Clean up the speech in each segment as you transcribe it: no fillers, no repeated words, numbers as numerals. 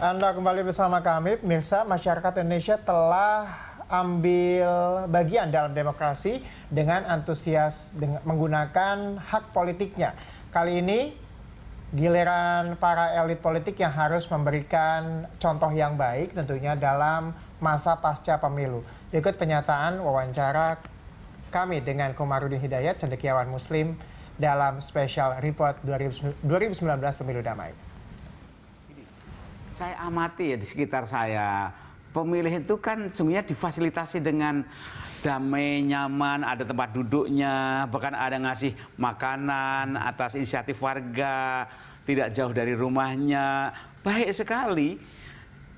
Anda kembali bersama kami, pemirsa. Masyarakat Indonesia telah ambil bagian dalam demokrasi dengan antusias menggunakan hak politiknya. Kali ini giliran para elit politik yang harus memberikan contoh yang baik tentunya dalam masa pasca pemilu. Berikut pernyataan wawancara kami dengan Komarudin Hidayat, cendekiawan Muslim dalam Special Report 2019 Pemilu Damai. Saya amati ya di sekitar saya, pemilih itu kan sungguhnya difasilitasi dengan damai, nyaman, ada tempat duduknya, bahkan ada ngasih makanan atas inisiatif warga, tidak jauh dari rumahnya, baik sekali.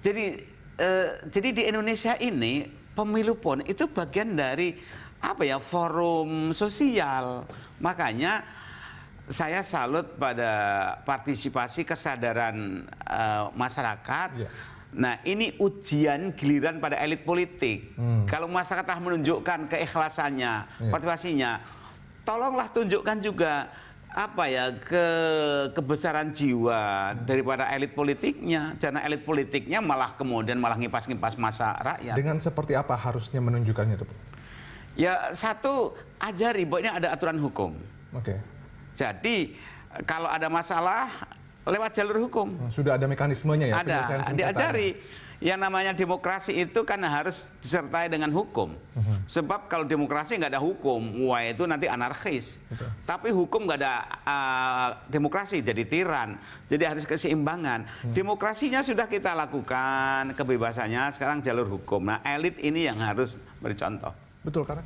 Jadi di Indonesia ini pemilu pun itu bagian dari forum sosial. Makanya saya salut pada partisipasi kesadaran masyarakat. Ya. Nah, ini ujian giliran pada elit politik. Kalau masyarakat telah menunjukkan keikhlasannya, partisipasinya, tolonglah tunjukkan juga kebesaran jiwa daripada elit politiknya. Karena elit politiknya malah kemudian ngipas-ngipas masa rakyat. Dengan seperti apa harusnya menunjukkannya itu? Ya, satu, ajari bahwa ini ada aturan hukum. Oke. Jadi kalau ada masalah lewat jalur hukum. Sudah ada mekanismenya ya? Ada, diajari. Yang namanya demokrasi itu kan harus disertai dengan hukum. Sebab kalau demokrasi nggak ada hukum, wah itu nanti anarkis. Betul. Tapi hukum nggak ada demokrasi, jadi tiran. Jadi harus keseimbangan. Demokrasinya sudah kita lakukan, kebebasannya, sekarang jalur hukum. Nah, elit ini yang harus beri contoh. Betul, karena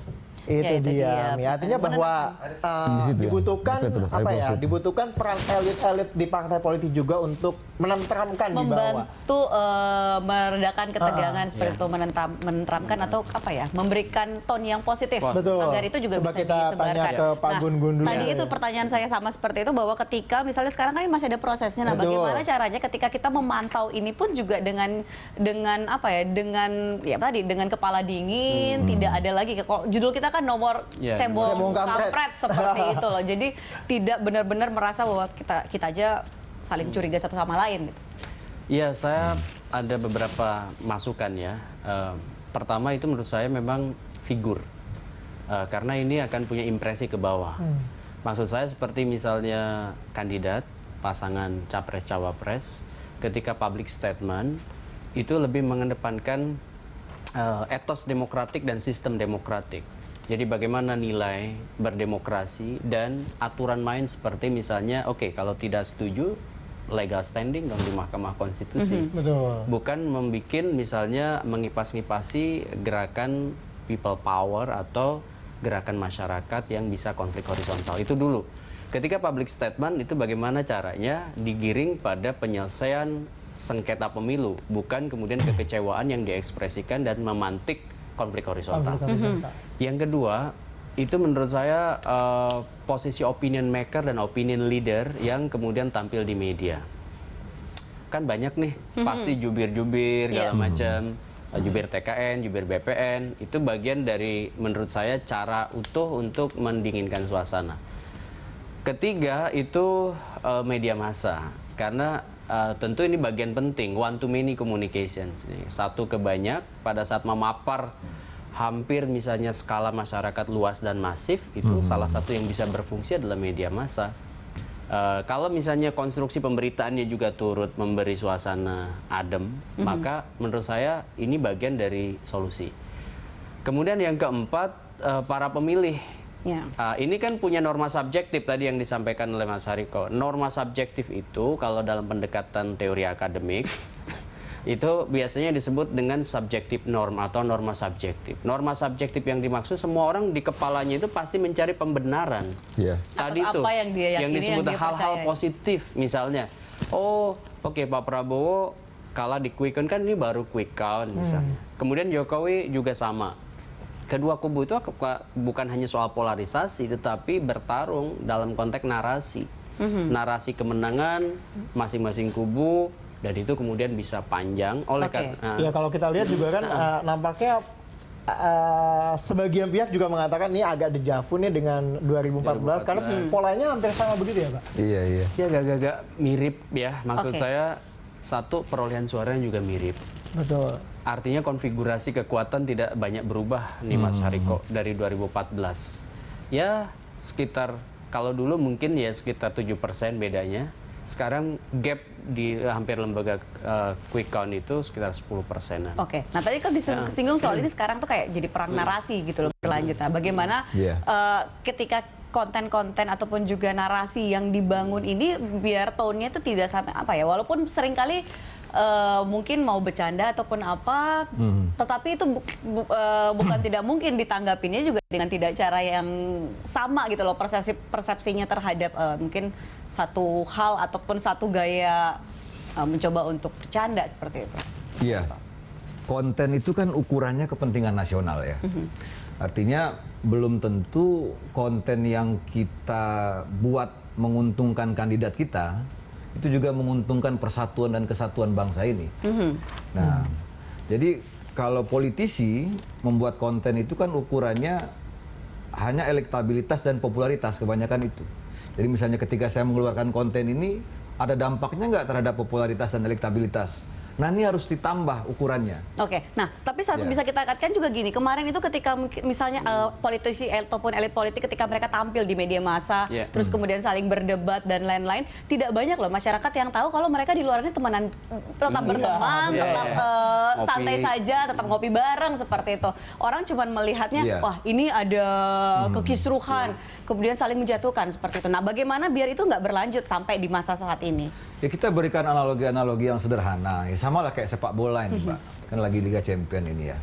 itu dia. Artinya bahwa dibutuhkan dibutuhkan peran elit-elit di partai politik juga untuk menenteramkan di bawah. Membantu meredakan ketegangan seperti itu, menenteramkan atau memberikan tone yang positif. Betul. Agar itu juga coba bisa kita disebarkan. Tanya ke Pak Gun-Gun dulu. Tadi itu pertanyaan saya sama seperti itu, bahwa ketika misalnya sekarang kan masih ada prosesnya. Nah, bagaimana caranya ketika kita memantau ini pun juga dengan kepala dingin, tidak ada lagi judul kita kan nomor cebong kampret seperti itu loh. Jadi tidak benar-benar merasa bahwa kita aja saling curiga satu sama lain gitu. Iya, saya ada beberapa masukan ya. Pertama itu menurut saya memang figur. Karena ini akan punya impresi ke bawah. Maksud saya seperti misalnya kandidat, pasangan capres-cawapres, ketika public statement itu lebih mengedepankan etos demokratik dan sistem demokratik. Jadi bagaimana nilai berdemokrasi dan aturan main seperti misalnya, kalau tidak setuju, legal standing dong di Mahkamah Konstitusi. Betul. Bukan membuat misalnya mengipas-ngipasi gerakan people power atau gerakan masyarakat yang bisa konflik horizontal. Itu dulu. Ketika public statement itu bagaimana caranya digiring pada penyelesaian sengketa pemilu, bukan kemudian kekecewaan yang diekspresikan dan memantik konflik horizontal. Yang kedua, itu menurut saya posisi opinion maker dan opinion leader yang kemudian tampil di media. Kan banyak nih, pasti jubir-jubir, segala macam, jubir TKN, jubir BPN, itu bagian dari menurut saya cara utuh untuk mendinginkan suasana. Ketiga, itu media massa. Karena tentu ini bagian penting, one to many communications. Satu ke banyak, pada saat memapar hampir misalnya skala masyarakat luas dan masif, itu salah satu yang bisa berfungsi adalah media massa. Kalau misalnya konstruksi pemberitaannya juga turut memberi suasana adem, maka menurut saya ini bagian dari solusi. Kemudian yang keempat, para pemilih. Ini kan punya norma subjektif tadi yang disampaikan oleh Mas Hariko. Norma subjektif itu kalau dalam pendekatan teori akademik itu biasanya disebut dengan subjective norm atau norma subjektif. Norma subjektif yang dimaksud semua orang di kepalanya itu pasti mencari pembenaran. Tadi itu apa yang dia yakini, yang disebut hal-hal positif, misalnya, Pak Prabowo kalah di quick count, kan ini baru quick count misalnya. Kemudian Jokowi juga sama. Kedua kubu itu bukan hanya soal polarisasi, tetapi bertarung dalam konteks narasi. Narasi kemenangan masing-masing kubu, dan itu kemudian bisa panjang. Ya, kalau kita lihat juga kan nampaknya sebagian pihak juga mengatakan ini agak dejavu nih dengan 2014 karena polanya hampir sama begitu ya, Pak? Iya. Ya agak-agak mirip ya. Maksud saya satu perolehan suara yang juga mirip. Betul. Artinya konfigurasi kekuatan tidak banyak berubah nih Mas Hariko dari 2014. Ya sekitar, kalau dulu mungkin ya sekitar 7% bedanya. Sekarang gap di hampir lembaga quick count itu sekitar 10%-an. Oke, nah tadi kan disinggung soal ini sekarang tuh kayak jadi perang narasi gitu loh berlanjut. Nah, bagaimana ketika konten-konten ataupun juga narasi yang dibangun ini biar tone-nya itu tidak sampai apa ya, walaupun seringkali mungkin mau bercanda ataupun apa, tetapi itu bukan tidak mungkin ditanggapinya juga dengan tidak cara yang sama gitu loh, persepsinya terhadap mungkin satu hal ataupun satu gaya mencoba untuk bercanda seperti itu. Iya, konten itu kan ukurannya kepentingan nasional ya. Artinya belum tentu konten yang kita buat menguntungkan kandidat kita itu juga menguntungkan persatuan dan kesatuan bangsa ini. Nah, jadi kalau politisi membuat konten itu kan ukurannya hanya elektabilitas dan popularitas, kebanyakan itu. Jadi misalnya ketika saya mengeluarkan konten ini, ada dampaknya nggak terhadap popularitas dan elektabilitas? Nah, ini harus ditambah ukurannya. Oke, nah tapi satu bisa kita katakan juga gini, kemarin itu ketika misalnya politisi ataupun elit politik ketika mereka tampil di media massa, terus kemudian saling berdebat dan lain-lain, tidak banyak loh masyarakat yang tahu kalau mereka di luarnya temenan, tetap berteman, tetap santai saja, tetap ngopi bareng seperti itu. Orang cuma melihatnya, wah ini ada kekisruhan, kemudian saling menjatuhkan seperti itu. Nah, bagaimana biar itu nggak berlanjut sampai di masa saat ini? Ya kita berikan analogi-analogi yang sederhana. Ya sama lah kayak sepak bola ini, Mbak. Kan lagi Liga Champion ini ya.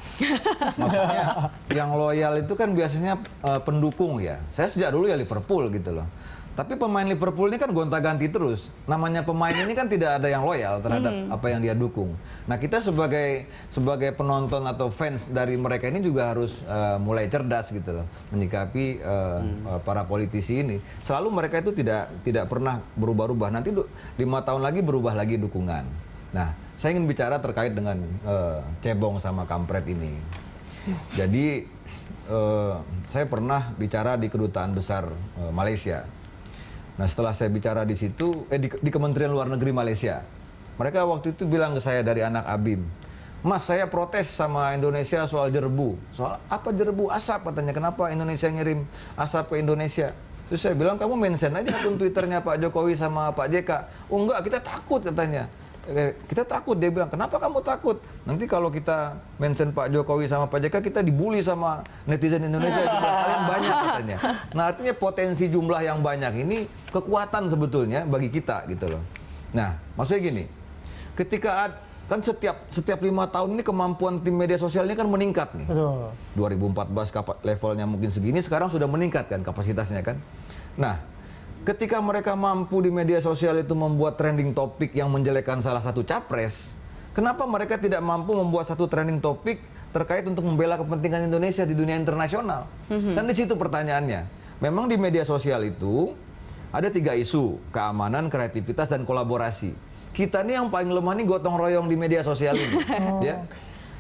Maksudnya yang loyal itu kan biasanya pendukung ya. Saya sejak dulu ya Liverpool gitu loh. Tapi pemain Liverpool ini kan gonta-ganti terus. Namanya pemain ini kan tidak ada yang loyal terhadap apa yang dia dukung. Nah, kita sebagai penonton atau fans dari mereka ini juga harus mulai cerdas gitu loh menyikapi para politisi ini. Selalu mereka itu tidak pernah berubah-ubah. Nanti 5 tahun lagi berubah lagi dukungan. Nah, saya ingin bicara terkait dengan cebong sama kampret ini. Jadi saya pernah bicara di Kedutaan Besar Malaysia. Nah, setelah saya bicara di situ, di Kementerian Luar Negeri Malaysia, mereka waktu itu bilang ke saya dari anak ABIM, Mas, saya protes sama Indonesia soal jerbu. Soal apa jerbu? Asap katanya. Kenapa Indonesia ngirim asap ke Indonesia? Terus saya bilang, kamu mention aja akun Twitternya Pak Jokowi sama Pak JK. Oh enggak, kita takut katanya. Kita takut, dia bilang, kenapa kamu takut? Nanti kalau kita mention Pak Jokowi sama Pak JK, kita dibully sama netizen Indonesia. Kalian banyak katanya. Nah, artinya potensi jumlah yang banyak ini kekuatan sebetulnya bagi kita gitu loh. Nah, maksudnya gini, ketika kan setiap 5 tahun ini kemampuan tim media sosial ini kan meningkat nih. Betul. 2014 levelnya mungkin segini, sekarang sudah meningkat kan kapasitasnya kan. Nah, ketika mereka mampu di media sosial itu membuat trending topik yang menjelekkan salah satu capres, kenapa mereka tidak mampu membuat satu trending topik terkait untuk membela kepentingan Indonesia di dunia internasional? Kan di situ pertanyaannya. Memang di media sosial itu ada 3 isu, keamanan, kreativitas, dan kolaborasi. Kita nih yang paling lemah nih gotong royong di media sosial ini. Ya.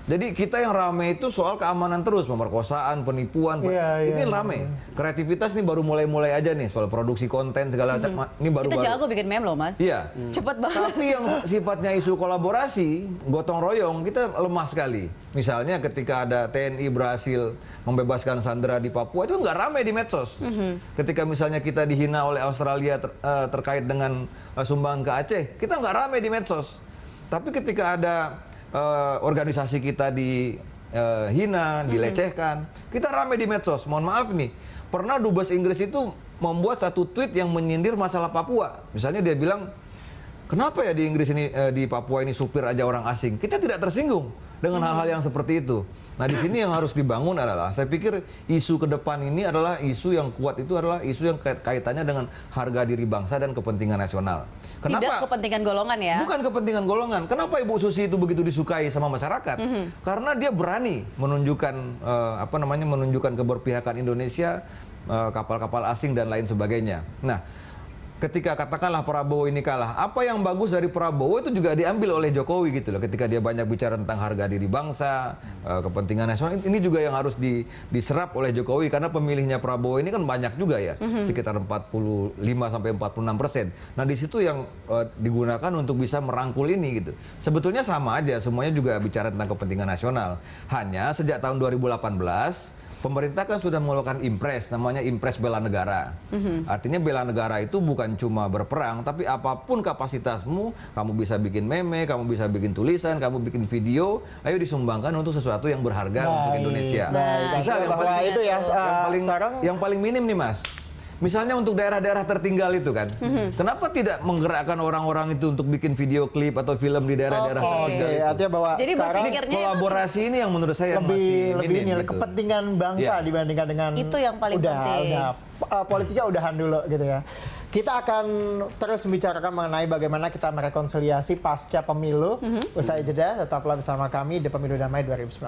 Jadi kita yang rame itu soal keamanan terus, pemerkosaan, penipuan, itu yang rame. Kreativitas nih baru mulai-mulai aja nih, soal produksi konten segala macam. Ini baru-baru. Kita jago bikin meme loh, Mas. Iya. Cepet banget. Tapi yang sifatnya isu kolaborasi, gotong royong, kita lemah sekali. Misalnya ketika ada TNI berhasil membebaskan sandera di Papua, itu nggak rame di medsos. Ketika misalnya kita dihina oleh Australia terkait dengan sumbangan ke Aceh, kita nggak rame di medsos. Tapi ketika ada organisasi kita dihina, dilecehkan, kita rame di medsos. Mohon maaf nih, pernah Dubes Inggris itu membuat satu tweet yang menyindir masalah Papua. Misalnya dia bilang, kenapa ya di Inggris ini, di Papua ini supir aja orang asing? Kita tidak tersinggung dengan hal-hal yang seperti itu. Nah, di sini yang harus dibangun adalah, saya pikir isu ke depan ini adalah isu yang kuat, itu adalah isu yang kaitannya dengan harga diri bangsa dan kepentingan nasional. Kenapa? Tidak kepentingan golongan ya? Bukan kepentingan golongan. Kenapa Ibu Susi itu begitu disukai sama masyarakat? Karena dia berani menunjukkan menunjukkan keberpihakan Indonesia, kapal-kapal asing dan lain sebagainya. Nah, ketika katakanlah Prabowo ini kalah, apa yang bagus dari Prabowo itu juga diambil oleh Jokowi gitu loh. Ketika dia banyak bicara tentang harga diri bangsa, kepentingan nasional, ini juga yang harus diserap oleh Jokowi karena pemilihnya Prabowo ini kan banyak juga ya, sekitar 45-46%. Nah di situ yang digunakan untuk bisa merangkul ini gitu. Sebetulnya sama aja, semuanya juga bicara tentang kepentingan nasional. Hanya sejak tahun 2018 pemerintah kan sudah mengeluarkan impres, namanya impres bela negara. Artinya bela negara itu bukan cuma berperang, tapi apapun kapasitasmu, kamu bisa bikin meme, kamu bisa bikin tulisan, kamu bikin video, ayo disumbangkan untuk sesuatu yang berharga untuk Indonesia. Misal yang paling minim nih Mas. Misalnya untuk daerah-daerah tertinggal itu kan, kenapa tidak menggerakkan orang-orang itu untuk bikin video klip atau film di daerah-daerah tertinggal itu? Artinya bahwa Jadi sekarang berpikirnya kolaborasi ini yang menurut saya lebih minim nilai gitu. kepentingan bangsa dibandingkan dengan Itu yang paling penting. Politiknya udahan dulu gitu ya. Kita akan terus membicarakan mengenai bagaimana kita merekonsiliasi pasca pemilu. Usai jeda, tetaplah bersama kami di Pemilu Damai 2019.